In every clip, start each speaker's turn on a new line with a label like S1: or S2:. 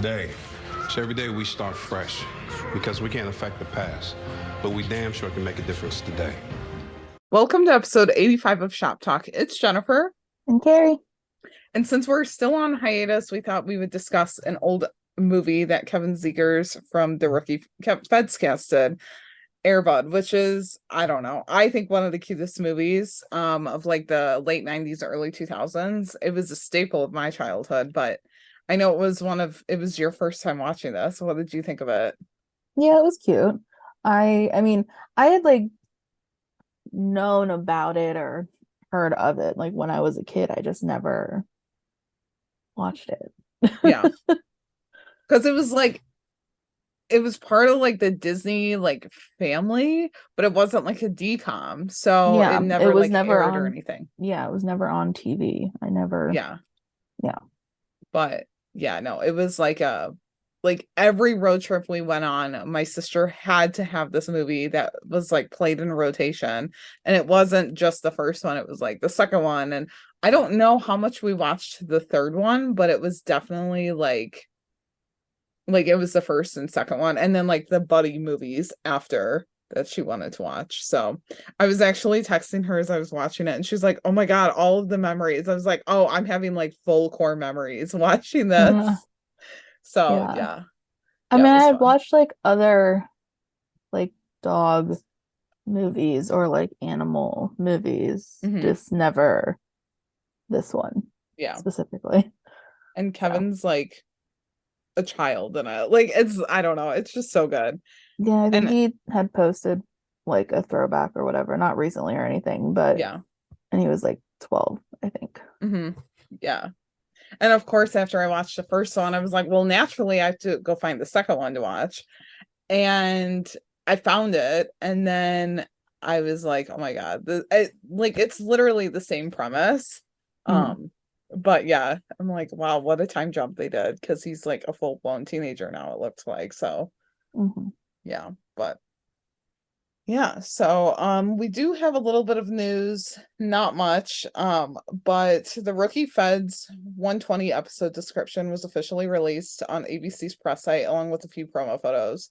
S1: today. So every day we start fresh because we can't affect the past, but we damn sure can make a difference today.
S2: Welcome to episode 85 of Shop Talk. It's Jennifer.
S3: And Kari.
S2: And since we're still on hiatus, we thought we would discuss an old movie that Kevin Zegers from the Rookie Fedscast did, Air Bud, which is, I don't know, I think one of the cutest movies of like the late 90s, early 2000s. It was a staple of my childhood, but I know it was your first time watching this. What did you think of it?
S3: Yeah, it was cute. I mean, I had like known about it or heard of it like when I was a kid. I just never watched it.
S2: Yeah. Because it was part of like the Disney like family, but it wasn't like a DCOM, so
S3: Yeah,
S2: it never
S3: it was
S2: like
S3: never
S2: aired or
S3: on
S2: anything.
S3: Yeah, it was never on TV. I never
S2: Yeah.
S3: Yeah.
S2: But yeah, no, it was like every road trip we went on, my sister had to have this movie that was like played in rotation. And it wasn't just the first one, it was like the second one. And I don't know how much we watched the third one, but it was definitely like it was the first and second one, and then like the buddy movies after that she wanted to watch. So I was actually texting her as I was watching it, and she's like, oh my god, all of the memories. I was like, oh, I'm having like full core memories watching this. So yeah.
S3: I
S2: It
S3: mean,
S2: was
S3: I've
S2: fun.
S3: watched like other like dog movies or like animal movies, just never this one specifically.
S2: And Kevin's like a child, and I don't know, it's just so good.
S3: Yeah, I think he had posted like a throwback or whatever, not recently or anything, but
S2: yeah.
S3: And he was like 12, I think.
S2: Yeah. And of course, after I watched the first one, I was like, well, naturally, I have to go find the second one to watch. And I found it. And then I was like, oh my God, it's literally the same premise. But yeah, I'm like, wow, what a time jump they did, because he's like a full-blown teenager now, it looks like. So yeah, but yeah, so we do have a little bit of news, not much, but the Rookie Feds 120 episode description was officially released on ABC's press site along with a few promo photos,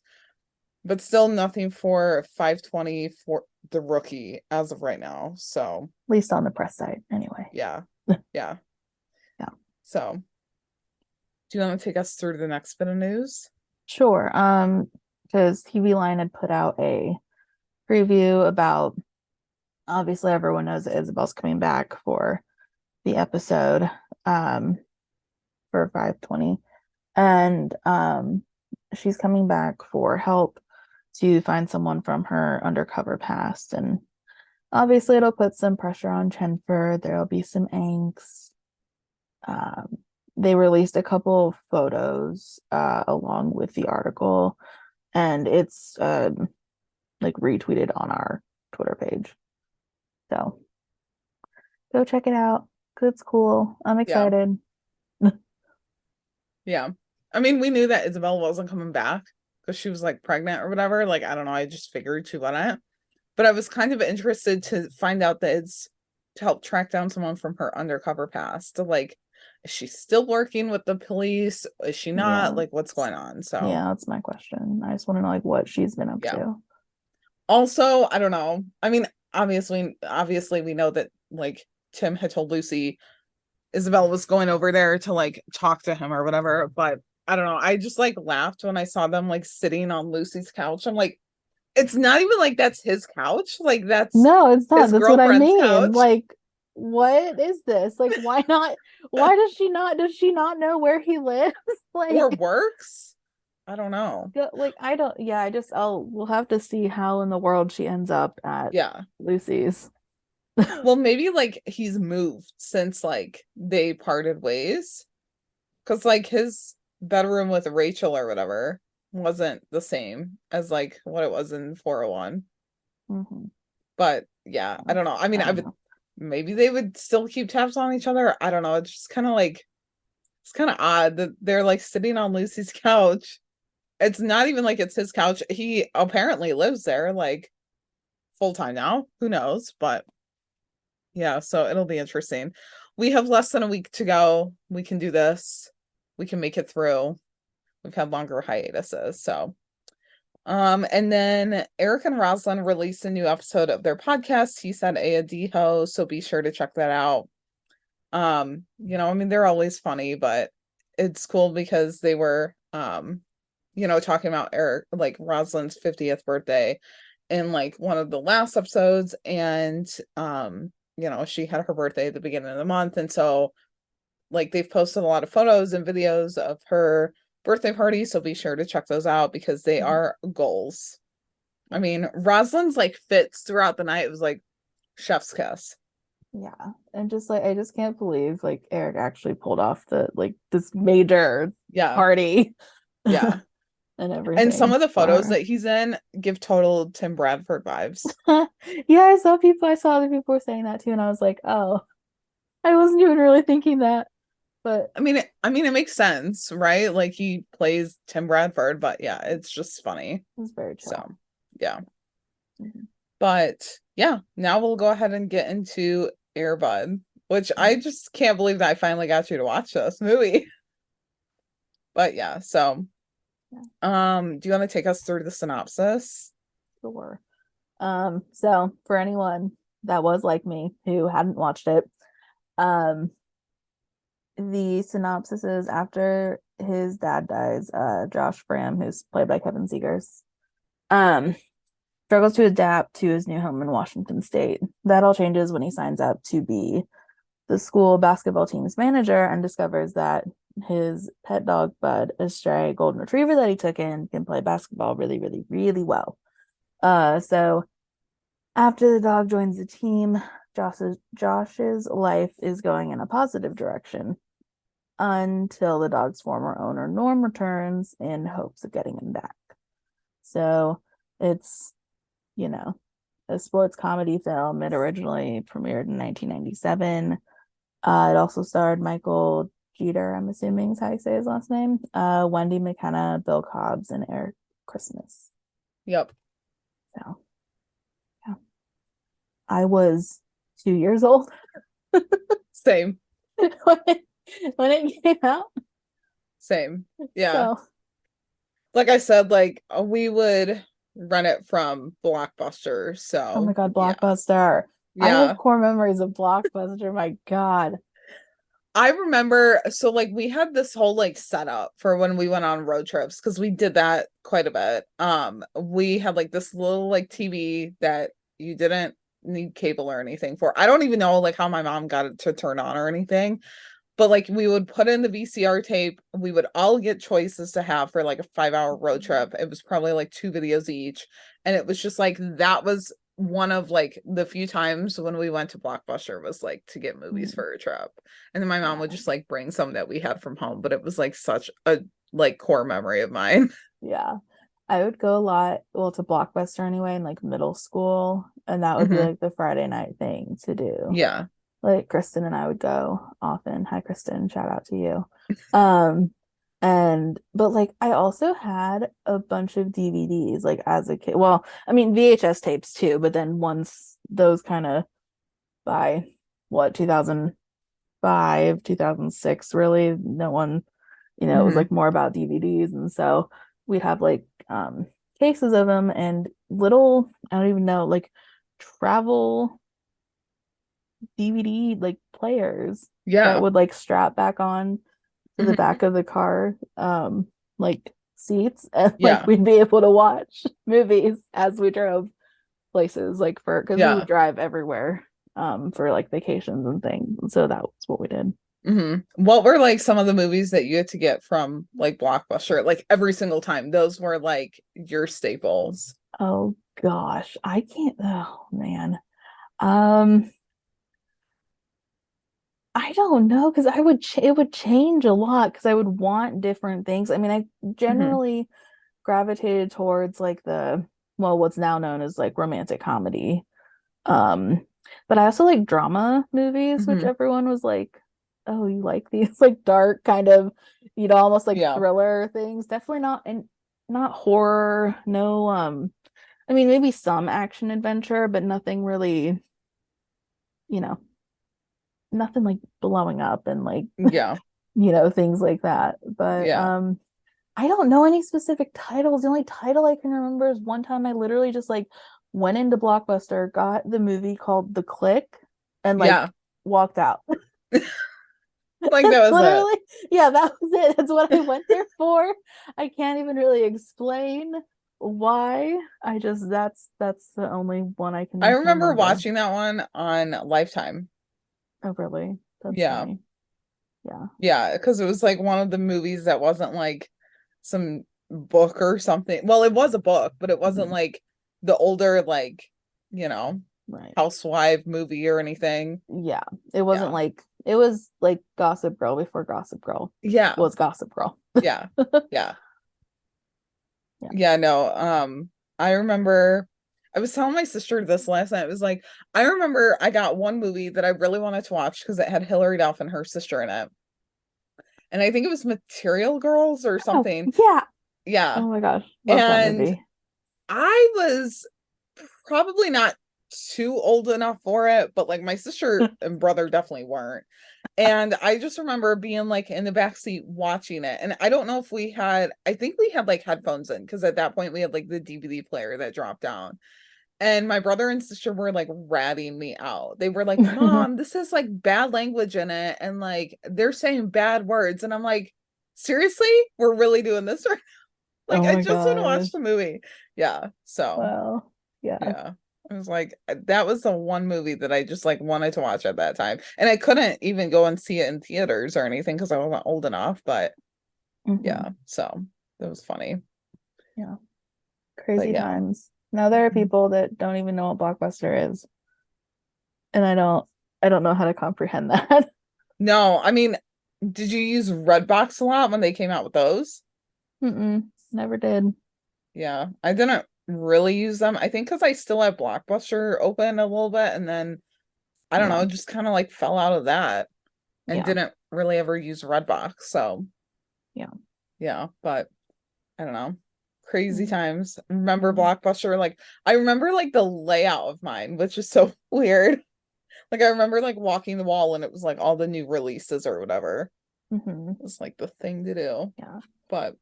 S2: but still nothing for 520 for the Rookie as of right now. So
S3: at least on the press site anyway.
S2: Yeah.
S3: Yeah.
S2: So do you want to take us through the next bit of news?
S3: Sure. Because TV Line had put out a preview about, obviously everyone knows that Isabel's coming back for the episode for 520, and she's coming back for help to find someone from her undercover past, and obviously it'll put some pressure on Chenford. There'll be some angst. They released a couple of photos along with the article, and it's like retweeted on our Twitter page. So go check it out. It's cool. I'm excited.
S2: Yeah. I mean, we knew that Isabel wasn't coming back because she was like pregnant or whatever. Like, I don't know. I just figured she wouldn't. But I was kind of interested to find out that it's to help track down someone from her undercover past. Like, is she still working with the police? Is she not?
S3: Yeah.
S2: Like, what's going on? So
S3: yeah, that's my question. I just want to know like what she's been up to.
S2: Also, I don't know. I mean, obviously we know that like Tim had told Lucy Isabel was going over there to like talk to him or whatever, but I don't know. I just like laughed when I saw them like sitting on Lucy's couch. I'm like, it's not even like that's his couch. Like it's
S3: not. That's what I mean.
S2: Couch.
S3: Like, what is this? Like, why not? Why does she not know where he lives? Like,
S2: or works? I don't know.
S3: Like, I don't. Yeah, we'll have to see how in the world she ends up at Lucy's.
S2: Well, maybe like he's moved since like they parted ways, because like his bedroom with Rachel or whatever wasn't the same as like what it was in 401. But yeah, I don't know. I mean, maybe they would still keep tabs on each other. I don't know. It's just kind of like, it's kind of odd that they're like sitting on Lucy's couch. It's not even like it's his couch. He apparently lives there like full time now. Who knows? But yeah, so it'll be interesting. We have less than a week to go. We can do this. We can make it through. we've had longer hiatuses. So and then Eric and Rosalind released a new episode of their podcast, He Said Ayadiho, so be sure to check that out. You know, I mean, they're always funny, but it's cool because they were you know, talking about Eric, like Rosalind's 50th birthday in like one of the last episodes, and you know, she had her birthday at the beginning of the month, and so like they've posted a lot of photos and videos of her birthday party, so be sure to check those out because they are goals. I mean, Rosalind's like fits throughout the night. It was like chef's kiss.
S3: Yeah. And just like I just can't believe like Eric actually pulled off the like this major party.
S2: Yeah.
S3: And everything.
S2: And some of the photos that he's in give total Tim Bradford vibes.
S3: Yeah, I saw other people were saying that too, and I was like, oh, I wasn't even really thinking that. But
S2: I mean, it makes sense, right? Like he plays Tim Bradford, but yeah, it's just funny.
S3: It's very chill.
S2: So, yeah. But yeah, now we'll go ahead and get into Air Bud, which I just can't believe that I finally got you to watch this movie. But yeah, so do you want to take us through the synopsis?
S3: Sure. So for anyone that was like me who hadn't watched it, the synopsis is after his dad dies, Josh Framm, who's played by Kevin Zegers, struggles to adapt to his new home in Washington State. That all changes when he signs up to be the school basketball team's manager and discovers that his pet dog, Bud, a stray golden retriever that he took in, can play basketball really, really, really well. So after the dog joins the team, Josh's life is going in a positive direction until the dog's former owner, Norm, returns in hopes of getting him back. So it's, you know, a sports comedy film. It originally premiered in 1997. It also starred Michael Jeter, I'm assuming is how you say his last name, Wendy McKenna, Bill Cobbs, and Eric Christmas.
S2: Yep.
S3: So, yeah. I was 2 years old.
S2: Same.
S3: when it came out.
S2: Same. Yeah.
S3: So,
S2: like I said, like we would rent it from Blockbuster. So
S3: oh my God, Blockbuster.
S2: Yeah.
S3: I have core memories of Blockbuster. My God.
S2: I remember, so like we had this whole like setup for when we went on road trips because we did that quite a bit. We had like this little like TV that you didn't need cable or anything for. I don't even know like how my mom got it to turn on or anything, but like we would put in the VCR tape. We would all get choices to have for like a 5-hour road trip. It was probably like 2 videos each, and it was just like that was one of like the few times when we went to Blockbuster was like to get movies for a trip. And then my mom would just like bring some that we had from home, but it was like such a like core memory of mine.
S3: Yeah. I would go a lot, well, to Blockbuster anyway, in like middle school, and that would be like the Friday night thing to do.
S2: Yeah.
S3: Like Kristen and I would go often. Hi, Kristen, shout out to you. But like I also had a bunch of DVDs like as a kid. Well, I mean VHS tapes too, but then once those kind of by 2005, 2006, really, no one, you know, it was like more about DVDs, and so we'd have like cases of them and little, I don't even know, like travel DVD like players that would like strap back on to the back of the car like seats, and like we'd be able to watch movies as we drove places, like for because we would drive everywhere for like vacations and things, and so that was what we did.
S2: What were like some of the movies that you had to get from like Blockbuster like every single time? Those were like your staples.
S3: Oh gosh, I can't, oh man, I don't know, because it would change a lot because I would want different things. I mean, I generally gravitated towards like what's now known as like romantic comedy. But I also like drama movies, which everyone was like, oh, you like these like dark kind of, you know, almost like thriller things. Definitely not horror, no, I mean maybe some action adventure, but nothing really, you know, nothing like blowing up and like you know, things like that. But I don't know any specific titles. The only title I can remember is one time I literally just like went into Blockbuster, got the movie called The Click, and like
S2: Yeah.
S3: walked out.
S2: Like that was it.
S3: Literally, yeah, that was it. That's what I went there for. I can't even really explain why. I just that's the only one I
S2: I
S3: can
S2: remember
S3: remember.
S2: watching that one on Lifetime.
S3: Oh, really? That's
S2: Yeah.
S3: funny. Yeah.
S2: Yeah, because it was like one of the movies that wasn't like some book or something. Well, it was a book, but it wasn't
S3: Mhm.
S2: like the older, like, you know,
S3: Right.
S2: housewife movie or anything.
S3: Yeah. It wasn't
S2: Yeah.
S3: like it was like Gossip Girl before Gossip Girl
S2: Yeah.
S3: was Gossip Girl.
S2: Yeah. Yeah.
S3: Yeah.
S2: Yeah, no. I remember I was telling my sister this last night. It was like, I remember I got one movie that I really wanted to watch because it had Hilary Duff and her sister in it. And I think it was Material Girls or
S3: Oh,
S2: something.
S3: yeah.
S2: Yeah.
S3: Oh my gosh. Love that
S2: And
S3: movie.
S2: I was probably not too old enough for it, but like my sister and brother definitely weren't. And I just remember being like in the back seat watching it. And I don't know if I think we had like headphones in because at that point we had like the DVD player that dropped down. And my brother and sister were like ratting me out. They were like, Mom, this is like bad language in it. And like they're saying bad words. And I'm like, seriously? We're really doing this right? Like
S3: Oh
S2: I
S3: my
S2: just want to
S3: gosh.
S2: watch the movie. Yeah. So
S3: Wow. Yeah.
S2: yeah. I was like, that was the one movie that I just like wanted to watch at that time. And I couldn't even go and see it in theaters or anything because I wasn't old enough. But
S3: Mhm.
S2: yeah, so that was funny.
S3: Yeah.
S2: But
S3: Crazy
S2: yeah.
S3: times. Now there are
S2: Mhm.
S3: people that don't even know what Blockbuster is, and I don't know how to comprehend that.
S2: No, I mean, did you use Redbox a lot when they came out with those?
S3: Mm-mm, never did.
S2: Yeah, I didn't really use them. I think because I still have Blockbuster open a little bit, and then I don't
S3: Yeah.
S2: know, just kind of like fell out of that and
S3: Yeah.
S2: didn't really ever use Redbox. So
S3: Yeah.
S2: yeah, but I don't know. Crazy
S3: Mm,
S2: times. Remember
S3: mm.
S2: Blockbuster? Like I remember like the layout of mine, which is so weird. Like I remember like walking the wall and it was like all the new releases or whatever.
S3: Mhm.
S2: It was like the thing to do.
S3: Yeah.
S2: But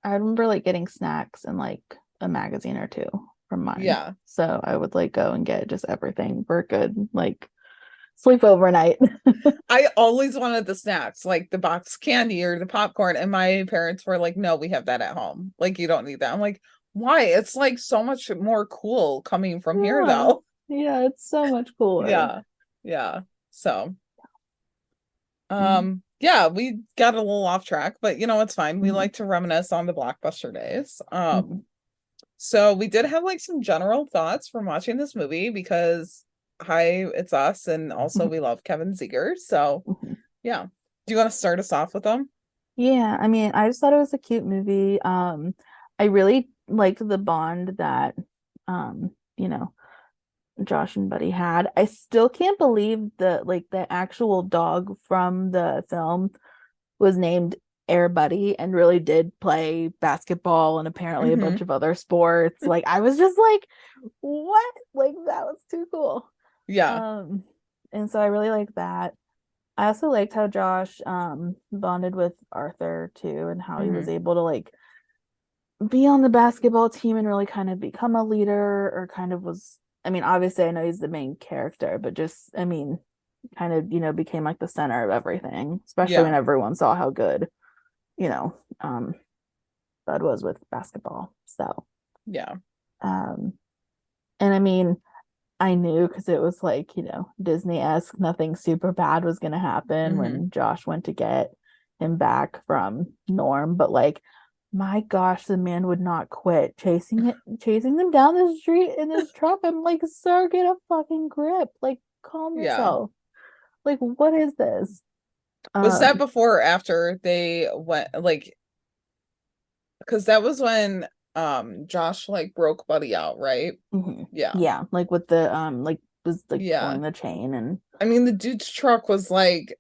S3: I remember like getting snacks and like a magazine or two from mine.
S2: yeah.
S3: So I would like go and get just everything for a good like sleep overnight.
S2: I always wanted the snacks, like the box candy or the popcorn, and my parents were like, "No, we have that at home. Like you don't need that." I'm like, "Why? It's like so much more cool coming from here
S3: Yeah.
S2: though."
S3: Yeah, it's so much cooler.
S2: Yeah. Yeah. So,
S3: Mm,
S2: yeah, we got a little off track, but you know, it's fine. We
S3: mhm,
S2: like to reminisce on the Blockbuster days.
S3: mhm,
S2: So we did have like some general thoughts from watching this movie because hi, it's us, and also
S3: mhm,
S2: we love Kevin Zegers. So
S3: mhm.
S2: yeah. Do you want to start us off with them?
S3: Yeah, I mean, I just thought it was a cute movie. I really liked the bond that you know, Josh and Buddy had. I still can't believe the actual dog from the film was named Air Buddy and really did play basketball and apparently a bunch
S2: Hmm.
S3: of other sports. Like I was just like, what? Like that was too cool.
S2: Yeah.
S3: Um, and so I really liked that. I also liked how Josh bonded with Arthur too and how he was
S2: Hmm.
S3: able to like be on the basketball team and really kind of become a leader or kind of was I mean, obviously I know he's the main character, but just I mean, kind of, became like the center of everything, especially when
S2: Yeah.
S3: everyone saw how good, you know, Bud was with basketball. So,
S2: Yeah.
S3: um, and I mean, I knew because it was like, Disney-esque, nothing super bad was going to happen
S2: Hmm.
S3: when Josh went to get him back from Norm. But like, my gosh, the man would not quit chasing them down the street in his truck. I'm like, sir, get a fucking grip. Like, calm
S2: Yeah.
S3: yourself. Like, what is this?
S2: Was that
S3: Um,
S2: before or after they went like because that was when Josh like broke Buddy out, right?
S3: mhm.
S2: Yeah.
S3: Yeah, like with the like was like
S2: Yeah.
S3: pulling the chain and
S2: I mean the dude's truck was like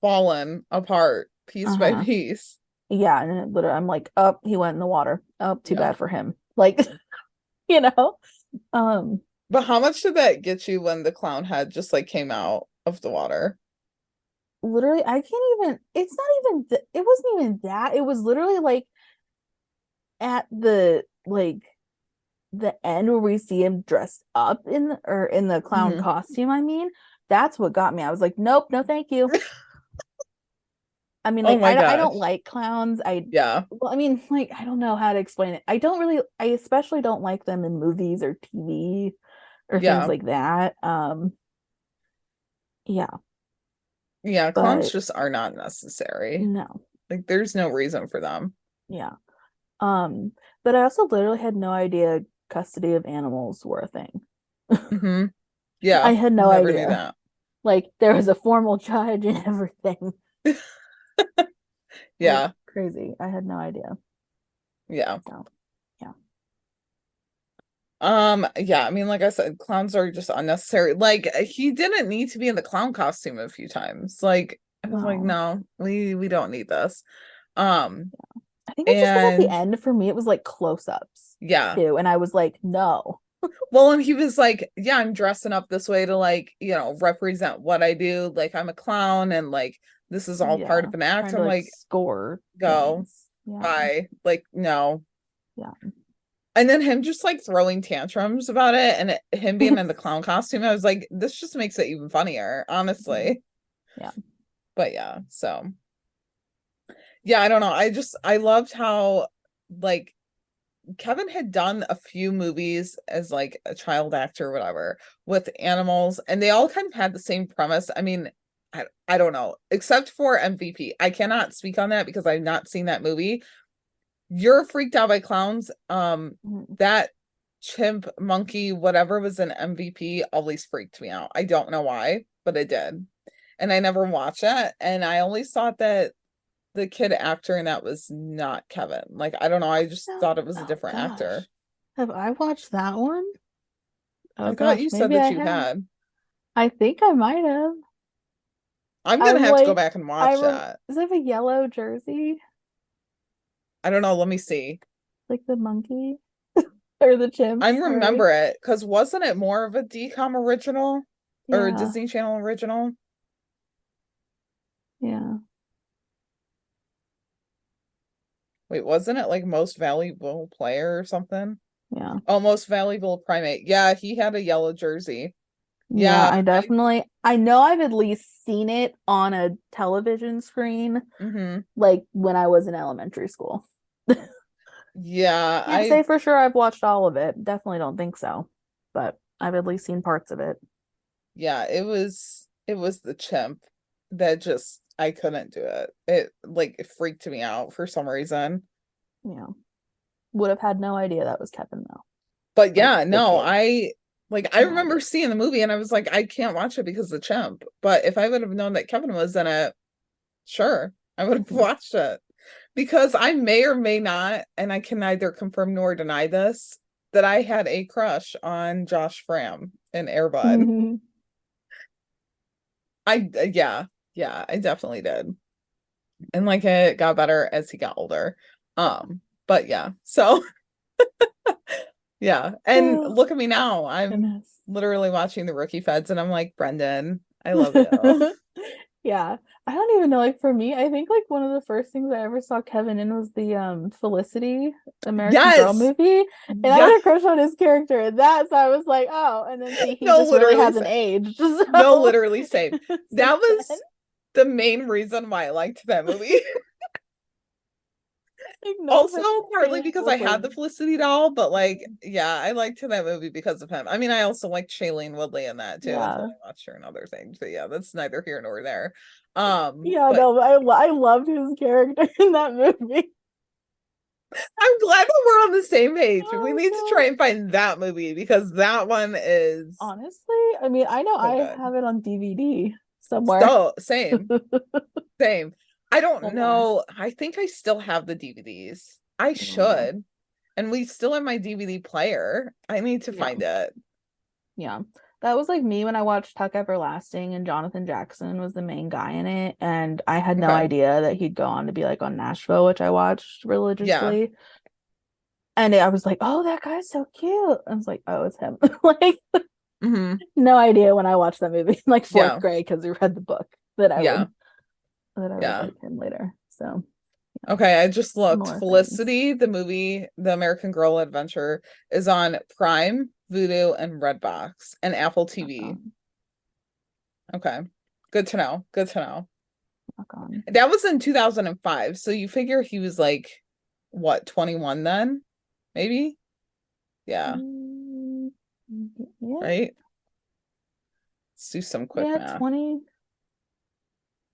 S2: fallen apart piece by
S3: uh-huh.
S2: piece.
S3: Yeah, and then it literally I'm like, oh, he went in the water. Oh, too
S2: Yeah.
S3: bad for him. Like, you know. Um,
S2: But how much did that get you when the clown head just like came out of the water?
S3: literally, I can't even, it's not even, it wasn't even that. It was literally like at the end where we see him dressed up in the clown costume. I mean, that's what got me. I was like, nope, no, thank you. I mean,
S2: Oh
S3: like,
S2: my
S3: I don't
S2: gosh.
S3: like clowns.
S2: Yeah.
S3: Well, I mean, like, I don't know how to explain it. I especially don't like them in movies or TV or things
S2: Yeah.
S3: like that. Yeah,
S2: Yeah, clowns
S3: but
S2: just are not necessary.
S3: no,
S2: Like there's no reason for them.
S3: yeah. Um, but I also literally had no idea custody of animals were a thing.
S2: Hmm. Yeah,
S3: I had no
S2: never knew
S3: idea.
S2: that.
S3: Like there was a formal judge and everything. Like
S2: Yeah.
S3: crazy. I had no idea.
S2: Yeah.
S3: So, yeah.
S2: Yeah, I mean, like I said, clowns are just unnecessary. Like he didn't need to be in the clown costume a few times. Like I was like,
S3: No.
S2: no, we don't need this. Um,
S3: I think it's just because at the
S2: and
S3: end for me it was like close-ups
S2: yeah.
S3: too. And I was like, no.
S2: Well, and he was like, yeah, I'm dressing up this way to like, represent what I do. Like I'm a clown and like this is all part
S3: Yeah.
S2: of an act.
S3: Trying to
S2: I'm
S3: like
S2: like,
S3: score
S2: go,
S3: things. Yeah.
S2: bye. Like, no.
S3: Yeah.
S2: And then him just like throwing tantrums about it and him being in the clown costume, I was like, this just makes it even funnier, honestly.
S3: Yeah.
S2: But yeah, so yeah, I don't know. I loved how like Kevin had done a few movies as like a child actor or whatever with animals, and they all kind of had the same premise. I mean, I don't know, except for MVP. I cannot speak on that because I've not seen that movie. You're freaked out by clowns. That chimp, monkey, whatever was an MVP always freaked me out. I don't know why, but it did. And I never watched it. And I always thought that the kid actor in that was not Kevin. Like, I don't know. I just thought it was a different actor.
S3: Have I watched that one? Oh
S2: I thought
S3: gosh,
S2: you said
S3: maybe
S2: that
S3: I
S2: you
S3: have.
S2: had.
S3: I think I might have.
S2: I'm
S3: I
S2: gonna
S3: was
S2: have to go
S3: like,
S2: back and watch that.
S3: is it a yellow jersey?
S2: I don't know. Let me see.
S3: Like the monkey or the chimp,
S2: I
S3: sorry.
S2: remember it because wasn't it more of a DCOM original or a
S3: Yeah,
S2: Disney Channel original?
S3: yeah.
S2: Wait, wasn't it like most valuable player or something?
S3: Yeah.
S2: Oh, most valuable primate. Yeah, he had a yellow jersey.
S3: Yeah,
S2: Yeah,
S3: I know I've at least seen it on a television screen,
S2: mm-hmm.
S3: like when I was in elementary school.
S2: Yeah,
S3: Can't say for sure I've watched all of it. Definitely don't think so, but I've at least seen parts of it.
S2: yeah, it was the chimp that just I couldn't do it. It freaked me out for some reason.
S3: Yeah. Would have had no idea that was Kevin though.
S2: But
S3: Like
S2: yeah,
S3: the
S2: no,
S3: kid.
S2: I
S3: No
S2: remember
S3: idea.
S2: seeing the movie and I was like, I can't watch it because of the chimp. But if I would have known that Kevin was in it, sure, I would have watched it. Because I may or may not, and I can neither confirm nor deny this, that I had a crush on Josh Framm in Air Bud. Yeah, I definitely did. And like it got better as he got older. But yeah, so yeah. And
S3: Oh,
S2: look at me now. I'm
S3: goodness.
S2: literally watching the Rookie Feds and I'm like, Brendon, I love you.
S3: Yeah. I don't even know. Like for me, I think like one of the first things I ever saw Kevin in was the Felicity American Girl
S2: Yes.
S3: movie. And I
S2: Yeah.
S3: had a crush on his character in that. So I was like, oh, and then see he
S2: No,
S3: just really
S2: literally
S3: hasn't
S2: same.
S3: aged.
S2: No,
S3: So
S2: literally same. That
S3: since then,
S2: was the main reason why I liked that movie.
S3: like no
S2: Also,
S3: offense to
S2: partly
S3: Shailene
S2: because I had the
S3: Woodley.
S2: Felicity doll, but like, yeah, I liked that movie because of him. I mean, I also liked Shailene Woodley in that too until
S3: Yeah.
S2: I watched her in other things. But yeah, that's neither here nor there.
S3: Yeah,
S2: But
S3: no, but I loved his character in that movie.
S2: I'm glad that we're on the same page. We
S3: Oh,
S2: need to try and find that movie because that one is
S3: honestly, I mean, I know
S2: so
S3: I
S2: good.
S3: have it on DVD somewhere.
S2: So same. Same. I don't
S3: Somewhere.
S2: know. I think I still have the DVDs. I
S3: Oh,
S2: should. And we still have my DVD player. I need to
S3: yeah.
S2: find it.
S3: Yeah. That was like me when I watched Tuck Everlasting and Jonathan Jackson was the main guy in it. And I had no
S2: Okay.
S3: idea that he'd go on to be like on Nashville, which I watched
S2: Yeah.
S3: religiously. And I was like, oh, that guy's so cute. I was like, oh, it's him. Like,
S2: Hmm.
S3: no idea when I watched that movie in like fourth
S2: Yeah.
S3: grade because we read the book that I
S2: Yeah.
S3: would that I would like him later. So
S2: okay, I just looked.
S3: More
S2: Felicity, the movie, The American Girl Adventure, is on Prime, Vudu, and Redbox, and Apple TV. Okay, good to know. Good to know. That was in 2005, so you figure he was like, what, 21 then? Maybe? Yeah. Right? Let's do some quick math.
S3: 20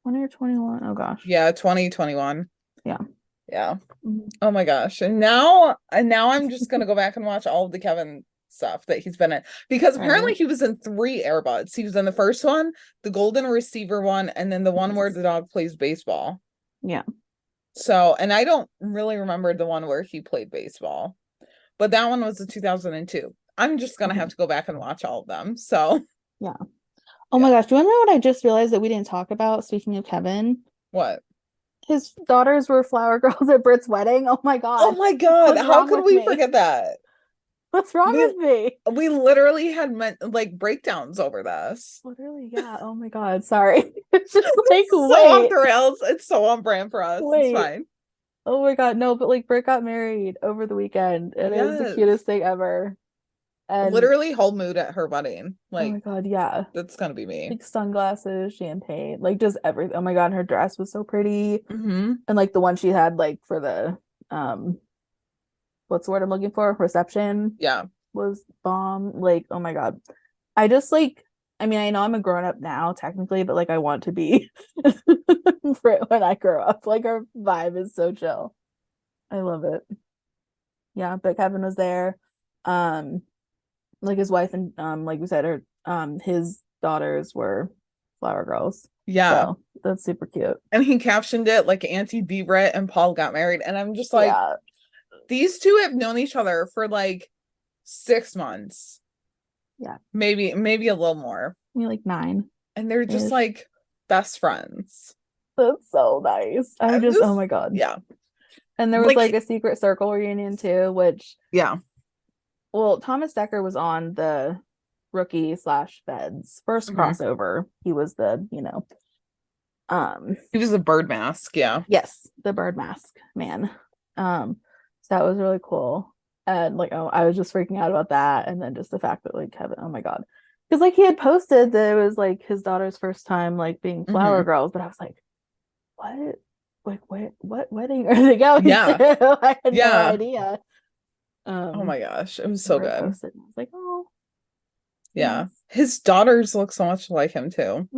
S3: or 21. Oh gosh.
S2: Yeah, 2021.
S3: Yeah.
S2: Yeah. Oh my gosh. And now I'm just gonna go back and watch all of the Kevin stuff that he's been in, because apparently he was in 3 Air Buds. He was in the first one, the Golden Receiver one, and then the one where the dog plays baseball.
S3: Yeah.
S2: So, and I don't really remember the one where he played baseball, but that one was in 2002. I'm just gonna have to go back and watch all of them. So
S3: yeah. Oh my gosh, do you want to know what I just realized that we didn't talk about, speaking of Kevin?
S2: What?
S3: His daughters were flower girls at Britt's wedding. Oh my god.
S2: Oh my god. How could we forget that?
S3: What's wrong with me?
S2: We literally had like breakdowns over this.
S3: Literally, yeah. Oh my god. Sorry. It's just like
S2: so off the rails. It's so on brand for us. It's fine.
S3: Oh my god, no, but like Britt got married over the weekend. It is the cutest thing ever. And
S2: literally whole mood at her wedding. Like,
S3: oh my god, yeah.
S2: That's gonna be me.
S3: Like sunglasses, champagne, like just everything. Oh my god, her dress was so pretty. And like the one she had like for the what's the word I'm looking for? Reception.
S2: Yeah.
S3: Was bomb. Like, oh my god. I just like, I mean, I know I'm a grown-up now, technically, but like I want to be when I grow up. Like our vibe is so chill. I love it. Yeah, but Kevin was there. Like his wife and like we said, her his daughters were flower girls.
S2: Yeah.
S3: So that's super cute.
S2: And he captioned it like Auntie Brett and Paul got married. And I'm just like, these two have known each other for like 6 months.
S3: Yeah.
S2: Maybe a little more.
S3: Maybe like 9.
S2: And they're just like best friends.
S3: That's so nice. Oh my god.
S2: Yeah.
S3: And there was like a secret circle reunion too, which well, Thomas Dekker was on the Rookie / Feds first crossover. He was the,
S2: he was the bird mask,
S3: yes, the bird mask man. So that was really cool. And like, I was just freaking out about that. And then just the fact that like Kevin, oh my god, because like he had posted that it was like his daughter's first time like being flower girls, but I was like, what? Like, what wedding are they going to? I had no idea.
S2: Oh my gosh, it was so good. I was
S3: like, oh,
S2: yeah, his daughters look so much like him too.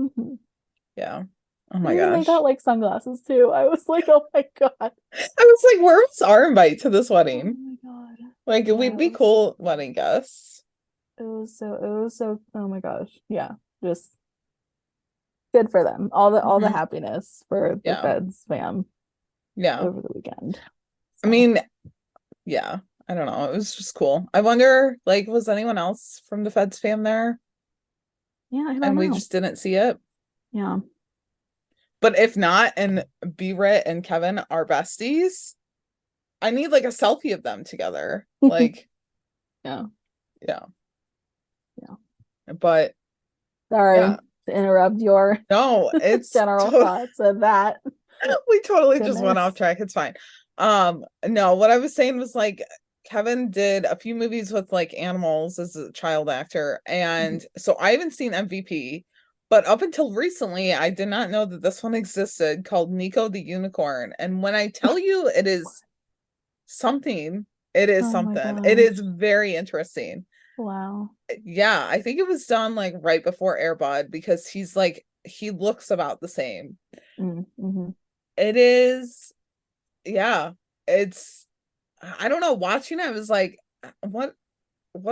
S2: Yeah. Oh my gosh.
S3: They got like sunglasses too. I was like, oh my god.
S2: I was like, where was our invite to this wedding?
S3: Oh my god.
S2: Like, we'd be cool wedding guests.
S3: It was so. Oh my gosh. Yeah, just good for them. All the happiness for the Feds fam.
S2: Yeah.
S3: Over the weekend.
S2: So. I mean, yeah. I don't know. It was just cool. I wonder, like, was anyone else from the Feds fam there?
S3: Yeah, I don't
S2: know.
S3: We
S2: just didn't see it.
S3: Yeah.
S2: But if not, and Brett and Kevin are besties, I need like a selfie of them together. Like,
S3: yeah.
S2: But
S3: sorry to interrupt your
S2: it's
S3: general thoughts of that.
S2: We totally just went off track. It's fine. No, what I was saying was like Kevin did a few movies with like animals as a child actor, and so I haven't seen MVP, but up until recently I did not know that this one existed, called Nico the Unicorn. And when I tell you it is something, it is something. It is very interesting.
S3: Wow.
S2: Yeah, I think it was done like right before Air Bud, because he's like, he looks about the same. It is, it's, I don't know, watching it, I was like, what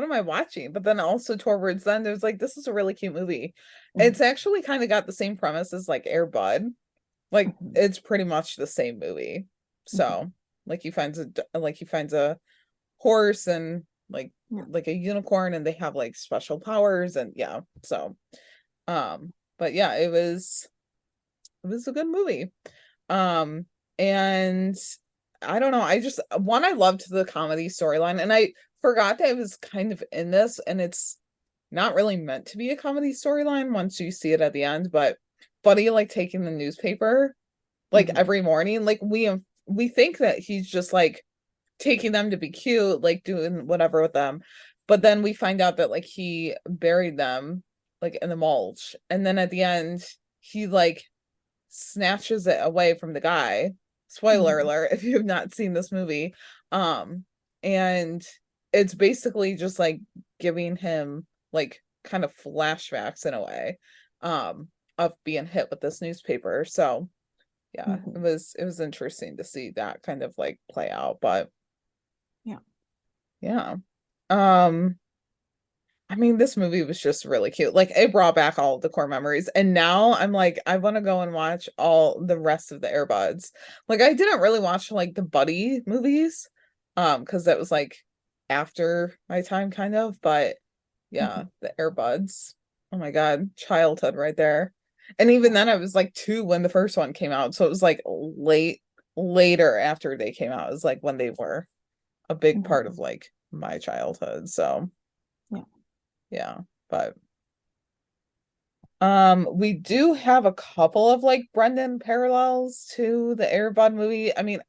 S2: am I watching? But then also towards then there's like, this is a really cute movie. It's actually kind of got the same premise as like Air Bud. Like it's pretty much the same movie. So like he finds a horse and like a unicorn, and they have like special powers, and so but yeah, it was a good movie. And I don't know, I loved the comedy storyline, and I forgot that it was kind of in this, and it's not really meant to be a comedy storyline once you see it at the end. But Buddy like taking the newspaper like every morning. Like we think that he's just like taking them to be cute, like doing whatever with them. But then we find out that like he buried them like in the mulch. And then at the end, he like snatches it away from the guy. Spoiler alert if you have not seen this movie. And it's basically just like giving him like kind of flashbacks in a way of being hit with this newspaper. So yeah, it was interesting to see that kind of like play out. But yeah. I mean, this movie was just really cute. Like it brought back all of the core memories. And now I'm like, I want to go and watch all the rest of the Air Buds. Like I didn't really watch like the Buddy movies. Because that was like after my time kind of, but yeah, the Air Buds. Oh my God, childhood right there. And even then I was like 2 when the first one came out. So it was like later after they came out. It was like when they were a big part of like my childhood. So yeah, but we do have a couple of like Brendon parallels to the Air Bud movie. I mean,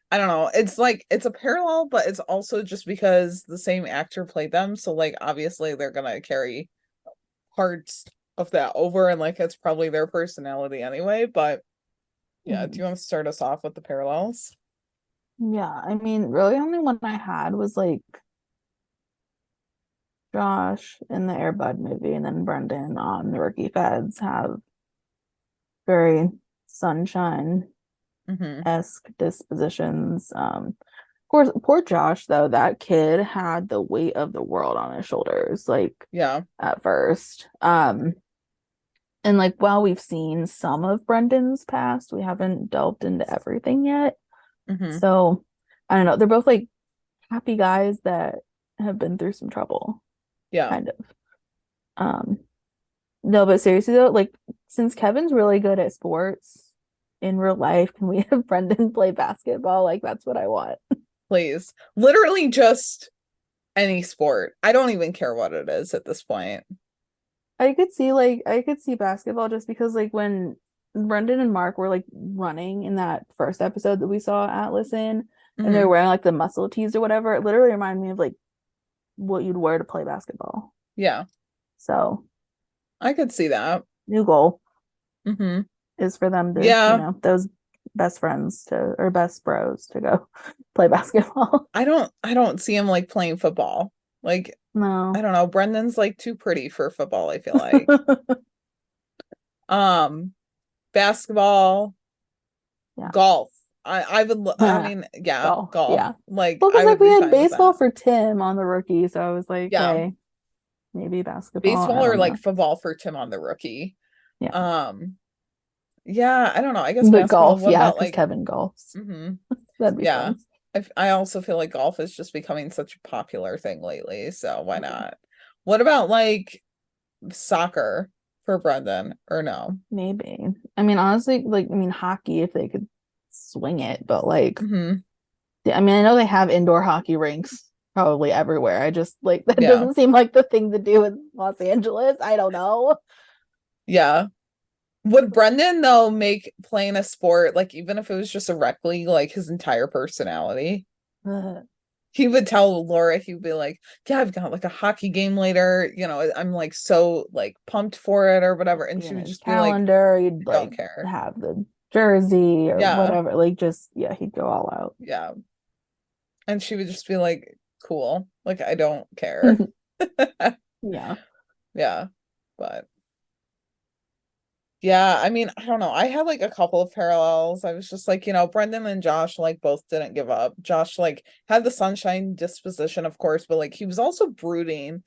S2: I don't know. It's like it's a parallel, but it's also just because the same actor played them. So like obviously they're gonna carry parts of that over, and like it's probably their personality anyway. But yeah, do you want to start us off with the parallels?
S3: Yeah, I mean, really, the only one I had was like Josh in the Air Bud movie, and then Brendon on the Rookie Feds have very sunshine-esque dispositions. Of course, poor Josh, though, that kid had the weight of the world on his shoulders, like at first. And like while we've seen some of Brendon's past, we haven't delved into everything yet. So I don't know. They're both like happy guys that have been through some trouble.
S2: Yeah.
S3: Kind of. No, but seriously though, like since Kevin's really good at sports in real life, can we have Brendon play basketball? Like that's what I want.
S2: Please. Literally just any sport. I don't even care what it is at this point.
S3: I could see basketball just because like when Brendon and Mark were like running in that first episode that we saw Atlas in, and they're wearing like the muscle tees or whatever, it literally reminded me of like what you'd wear to play basketball.
S2: Yeah.
S3: So
S2: I could see that.
S3: New goal is for them to, you know, those best friends to or best bros to go play basketball.
S2: I don't see him like playing football. Like
S3: no.
S2: I don't know. Brendon's like too pretty for football, I feel like. Basketball, golf. I would I mean, golf.
S3: Yeah.
S2: Like
S3: well, because like we had baseball for Tim on the Rookie, so I was like, hey, maybe basketball.
S2: Baseball or like football for Tim on the Rookie. Yeah, I don't know. I guess
S3: but
S2: basketball.
S3: Golf,
S2: what about like
S3: Kevin golfs? That'd be fun.
S2: I also feel like golf is just becoming such a popular thing lately, so why not? What about like soccer for Brendon or no?
S3: Maybe. I mean, honestly, like hockey if they could swing it, but like I mean, I know they have indoor hockey rinks probably everywhere. I just like that doesn't seem like the thing to do in Los Angeles. I don't know.
S2: Yeah. Would Brendon though make playing a sport like even if it was just a rec league like his entire personality? He would tell Laura, he would be like, yeah, I've got like a hockey game later, you know, I'm like so like pumped for it or whatever, and she would just
S3: calendar,
S2: be like,
S3: you'd
S2: don't
S3: like
S2: care,
S3: have the jersey or whatever, like just he'd go all out.
S2: And she would just be like, cool, like I don't care. But yeah, I mean, I don't know. I had like a couple of parallels. I was just like, you know, Brendon and Josh like both didn't give up. Josh like had the sunshine disposition, of course, but like he was also brooding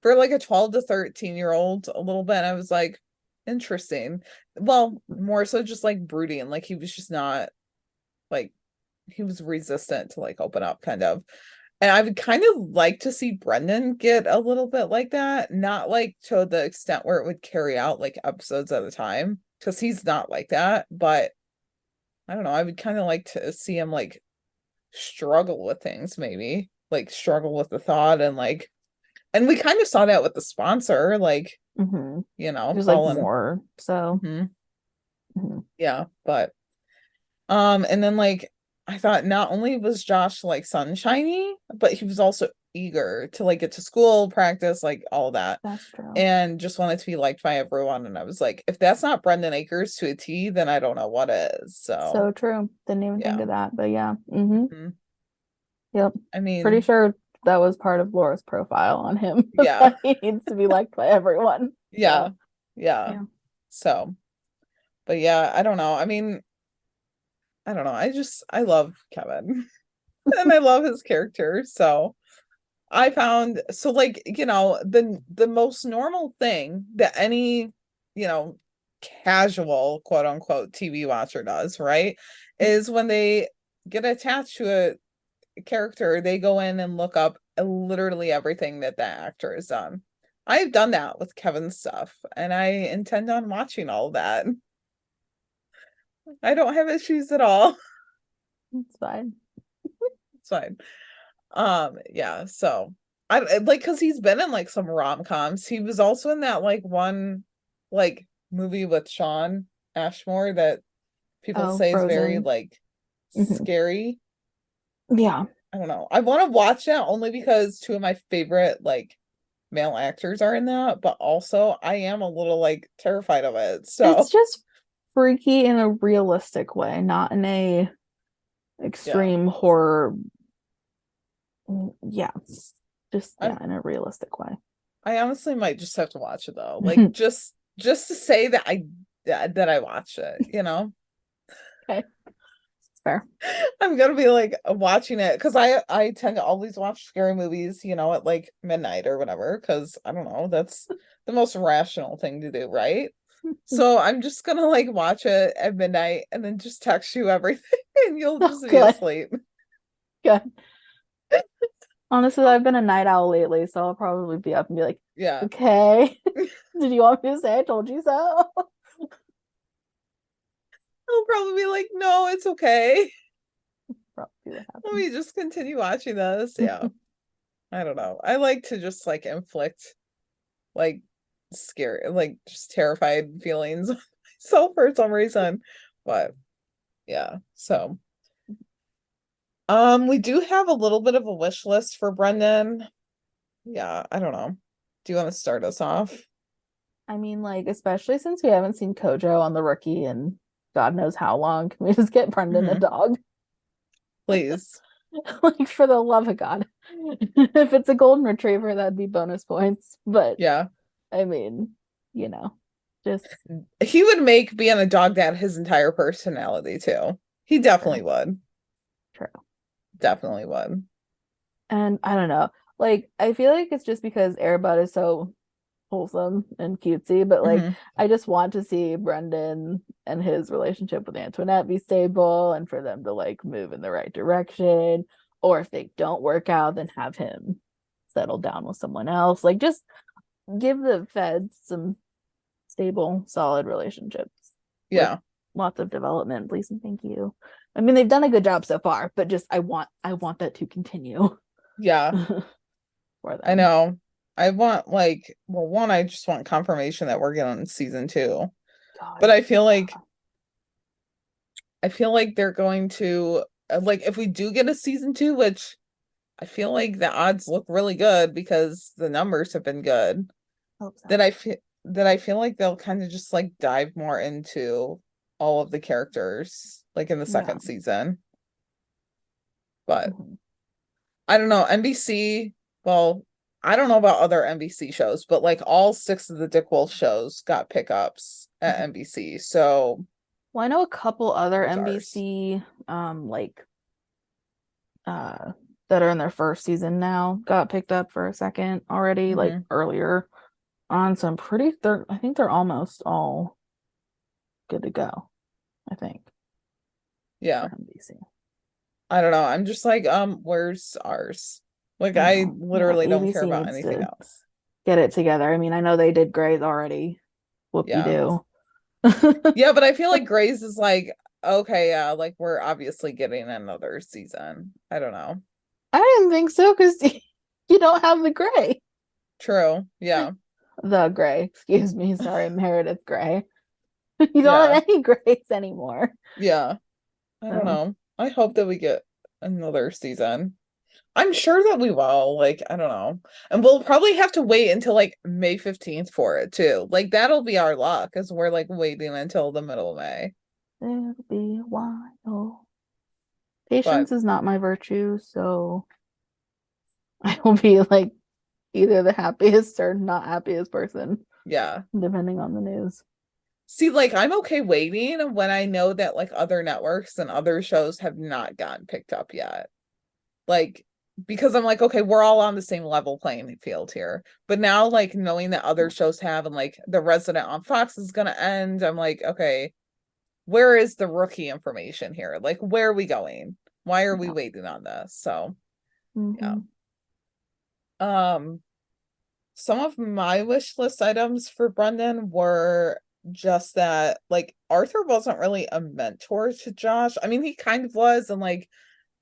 S2: for like a 12 to 13-year-old a little bit. And I was like, interesting. Well, more so just like brooding. Like he was just not like he was resistant to like open up kind of. And I would kind of like to see Brendon get a little bit like that, not like to the extent where it would carry out like episodes at a time, because he's not like that. But I don't know, I would kind of like to see him like struggle with things, maybe like struggle with the thought and like, and we kind of saw that with the sponsor, like, you know,
S3: there's like more. So
S2: yeah, but And then like I thought not only was Josh like sunshiny, but he was also eager to like get to school, practice, like all that.
S3: That's true.
S2: And just wanted to be liked by everyone. And I was like, if that's not Brendon Akers to a T, then I don't know what is.
S3: So true. Didn't even think
S2: yeah.
S3: of that, but yeah. Mm-hmm.
S2: Mhm.
S3: Yep.
S2: I mean,
S3: Pretty sure that was part of Laura's profile on him.
S2: Yeah.
S3: That he needs to be liked by everyone.
S2: yeah.
S3: So,
S2: Yeah.
S3: yeah.
S2: So, but yeah, I don't know. I mean, I don't know. I love Kevin and I love his character. So I found, so like, you know, the most normal thing that any, you know, casual quote unquote TV watcher does, right? Is when they get attached to a character, they go in and look up literally everything that that actor has done. I've done that with Kevin's stuff, and I intend on watching all of that. I don't have issues at all.
S3: It's fine.
S2: It's fine. Yeah, so I like because he's been in like some rom-coms. He was also in that like one like movie with Sean Ashmore that people say is very
S3: Frozen.
S2: like
S3: Mhm.
S2: scary.
S3: Yeah.
S2: I don't know. I want to watch that only because two of my favorite like male actors are in that, but also I am a little like terrified of it. So
S3: It's just freaky in a realistic way, not in a extreme horror. Yeah. Just in a realistic way.
S2: I honestly might just have to watch it though. Like just to say that I watched it, you know?
S3: Okay. Fair.
S2: I'm gonna be like watching it because I tend to always watch scary movies, you know, at like midnight or whatever, because I don't know, that's the most rational thing to do, right? So I'm just gonna like watch it at midnight and then just text you everything and you'll just be
S3: good.
S2: asleep.
S3: Good. Honestly, I've been a night owl lately, so I'll probably be up and be like,
S2: Yeah.
S3: okay. Did you want me to say I told you so?
S2: I'll probably be like, no, it's okay.
S3: Probably what
S2: Let
S3: happened.
S2: me just continue watching this. Yeah. I don't know. I like to just like inflict like scary, like just terrified feelings on myself for some reason. But yeah, so we do have a little bit of a wish list for Brendon. Yeah, I don't know. Do you want to start us off?
S3: I mean, like, especially since we haven't seen Kojo on the rookie in God knows how long, can we just get Brendon a dog?
S2: Please.
S3: Like, for the love of God. If it's a golden retriever, that'd be bonus points. But
S2: Yeah.
S3: I mean, you know, just
S2: He would make being a dog dad his entire personality too. He definitely would.
S3: true.
S2: Definitely would.
S3: And I don't know. Like, I feel like it's just because Airbud is so wholesome and cutesy, but like I just want to see Brendon and his relationship with Antoinette be stable and for them to like move in the right direction. Or if they don't work out, then have him settle down with someone else. Like just give the feds some stable, solid relationships.
S2: Yeah.
S3: Lots of development, please and thank you. I mean, they've done a good job so far, but just I want that to continue.
S2: Yeah.
S3: For them.
S2: I know. I want like, well, one, I just want confirmation that we're getting season 2.
S3: God,
S2: but I feel like they're going to like if we do get a season 2, which I feel like the odds look really good because the numbers have been good.
S3: Hope so.
S2: That I feel like they'll kind of just like dive more into all of the characters like in the second season. But I don't know, NBC, well, I don't know about other NBC shows, but like all 6 of the Dick Wolf shows got pickups at NBC. So
S3: well, I know a couple other NBC that are in their first season now got picked up for a second already, like earlier on. So I think they're almost all good to go. I think.
S2: Yeah.
S3: NBC.
S2: I don't know. I'm just like, where's ours? Like I literally don't care about anything else.
S3: Get it together. I mean, I know they did Grey's already. Whoop-de-doo.
S2: Yeah, but I feel like Grey's is like, okay, yeah, like we're obviously getting another season. I don't know.
S3: I didn't think so because you don't have the Grey.
S2: True. Yeah.
S3: The Grey, excuse me. Sorry, Meredith Grey. You don't have any Greys anymore.
S2: Yeah. I don't know. I hope that we get another season. I'm sure that we will. Like, I don't know. And we'll probably have to wait until like May 15th for it too. Like that'll be our luck, as we're like waiting until the middle of May.
S3: It'll be a while.
S2: But
S3: Patience is not my virtue, so I will be like either the happiest or not happiest person,
S2: yeah.
S3: depending on the news.
S2: See, like I'm okay waiting when I know that like other networks and other shows have not gotten picked up yet. Like, because I'm like, okay, we're all on the same level playing field here. But now, like, knowing that other shows have, and like The Resident on Fox is gonna end, I'm like, okay, where is the rookie information here? Like, where are we going? Why are we
S3: Yeah.
S2: waiting on this? So, yeah.
S3: Mhm.
S2: Some of my wish list items for Brendon were just that, like, Arthur wasn't really a mentor to Josh. I mean, he kind of was, and like,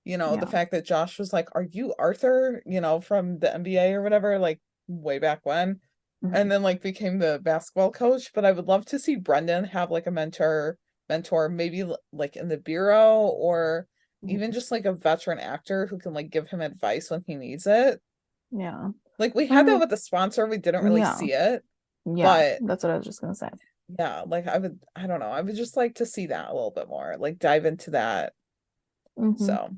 S2: the
S3: Yeah.
S2: fact that Josh was like, "Are you Arthur?" From the NBA or whatever, like way back when, and
S3: Mhm.
S2: then like became the basketball coach. But I would love to see Brendon have like a mentor, maybe like in the bureau, or even
S3: Mhm.
S2: just like a veteran actor who can like give him advice when he needs it.
S3: Yeah.
S2: Like we had that
S3: Or
S2: with the sponsor, we didn't really
S3: yeah.
S2: see it,
S3: Yeah.
S2: but
S3: That's what I was just gonna say.
S2: yeah, like I don't know, I would just like to see that a little bit more, like dive into that.
S3: Hmm.
S2: So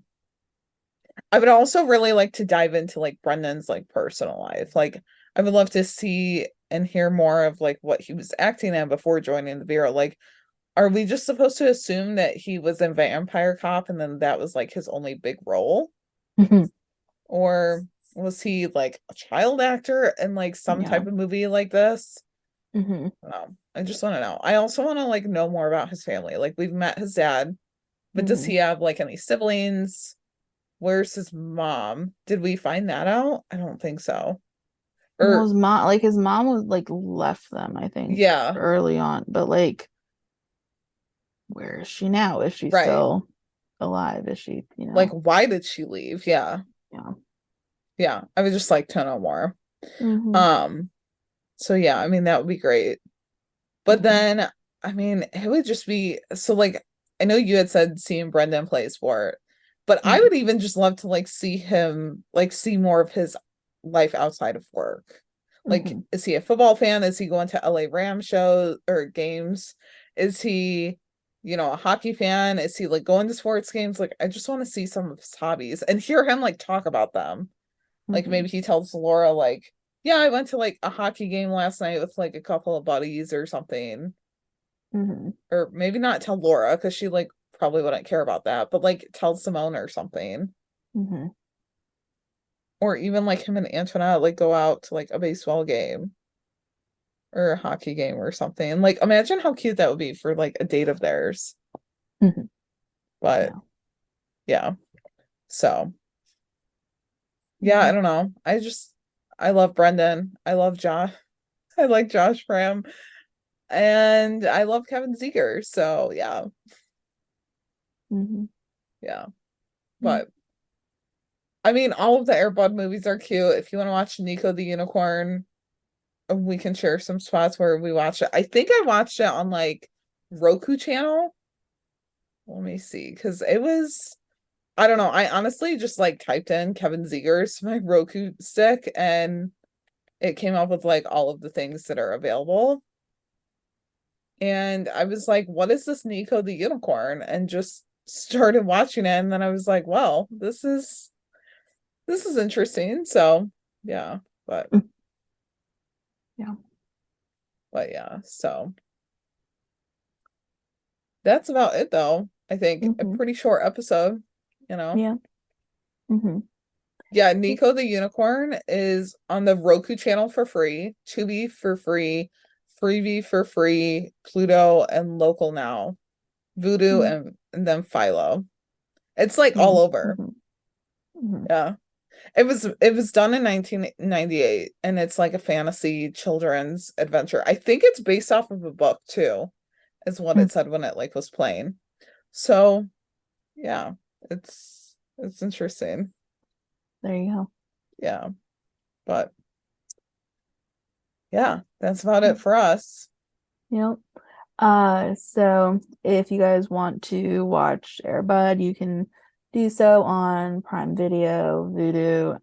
S2: I would also really like to dive into like Brendon's like personal life. Like I would love to see and hear more of like what he was acting in before joining the Bureau. Like, are we just supposed to assume that he was in Vampire Cop and then that was like his only big role? Or was he like a child actor in like some
S3: Yeah.
S2: type of movie like this?
S3: Hmm.
S2: I just want to know. I also want to like know more about his family. Like we've met his dad, but does
S3: Hmm.
S2: he have like any siblings? Where's his mom? Did we find that out? I don't think so.
S3: Well,
S2: Or
S3: his mom was like left them, I think,
S2: yeah,
S3: early on, but like, where is she now? Is she
S2: right.
S3: still alive? Is she,
S2: Like why did she leave? Yeah.
S3: yeah.
S2: Yeah. I would just like to know more.
S3: Hmm.
S2: Um, so yeah, I mean that would be great. But
S3: Hmm.
S2: then I mean it would just be so like I know you had said seeing Brendan play sport, but I
S3: Hmm.
S2: would even just love to like see him like see more of his life outside of work. Like,
S3: Hmm.
S2: is he a football fan? Is he going to LA Rams shows or games? Is he, a hockey fan? Is he like going to sports games? Like, I just want to see some of his hobbies and hear him like talk about them. Like
S3: Hmm.
S2: maybe he tells Laura like, yeah, I went to like a hockey game last night with like a couple of buddies or something.
S3: Hmm.
S2: Or maybe not tell Laura because she like probably wouldn't care about that, but like tell Simone or something.
S3: Hmm.
S2: Or even like him and Antoinette like go out to like a baseball game or a hockey game or something. Like imagine how cute that would be for like a date of theirs.
S3: Hmm.
S2: But
S3: Yeah.
S2: yeah. So yeah, I
S3: Hmm.
S2: don't know. I love Brendon. I love Josh. I like Josh Framm. And I love Kevin Zegers. So yeah.
S3: Hmm.
S2: Yeah.
S3: Yeah.
S2: But I mean all of the Air Bud movies are cute. If you want to watch Nico the Unicorn, we can share some spots where we watch it. I think I watched it on like Roku channel. Let me see, because it was I don't know. I honestly just like typed in Kevin Zegers my Roku stick and it came up with like all of the things that are available. And I was like, what is this Nico the Unicorn? And just started watching it. And then I was like, well, this is interesting. So yeah, but
S3: Yeah.
S2: but yeah, so that's about it though. I think a
S3: Hmm.
S2: pretty short episode, you know.
S3: Yeah. Hmm.
S2: Yeah, Nico the Unicorn is on the Roku channel for free, Tubi for free, Freebie for free, Pluto and Local Now, Voodoo and then Philo. It's like all
S3: Hmm.
S2: over.
S3: Hmm. Hmm.
S2: Yeah. It was done in 1998 and it's like a fantasy children's adventure. I think it's based off of a book too, is what it said when it like was playing. So, yeah, it's interesting.
S3: There you go.
S2: Yeah. But yeah, that's about it for us.
S3: Yep. So if you guys want to watch Air Bud, you can do so on Prime Video, Vudu,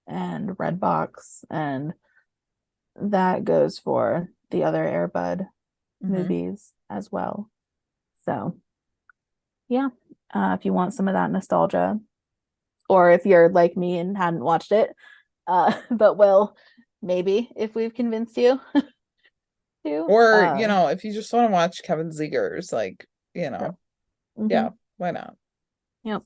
S3: and Redbox, and that goes for the other Air Bud movies as well. So yeah, if you want some of that nostalgia, or if you're like me and hadn't watched it, but will maybe if we've convinced you to.
S2: Or, if you just want to watch Kevin Zegers, like, yeah, why not?
S3: Yep.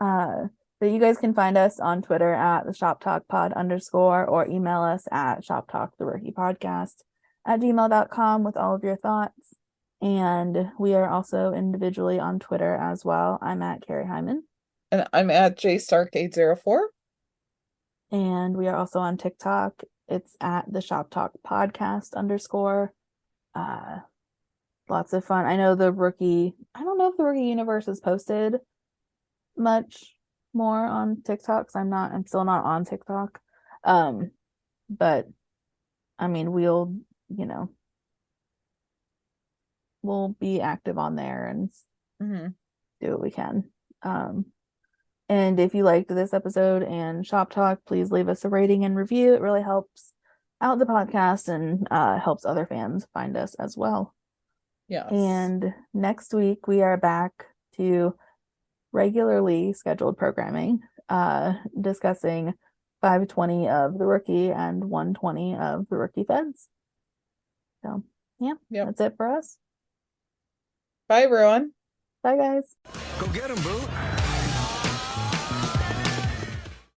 S3: So you guys can find us on Twitter at the Shop Talk Pod _ or email us at shoptalktherookiepodcast@gmail.com with all of your thoughts. And we are also individually on Twitter as well. I'm at Kari Hyman.
S2: And I'm at JStark804.
S3: And we are also on TikTok. It's at the Shop Talk Podcast _ lots of fun. I know I don't know if the Rookie Universe is posted much more on TikTok, because I'm still not on TikTok. But I mean, we'll be active on there and do what we can. And if you liked this episode and Shop Talk, please leave us a rating and review. It really helps out the podcast and helps other fans find us as well.
S2: Yes.
S3: And next week we are back to regularly scheduled programming, discussing 520 of The Rookie and 120 of The Rookie Feds. So yeah, that's it for us.
S2: Bye, everyone.
S3: Bye, guys.
S4: Go get 'em, boo.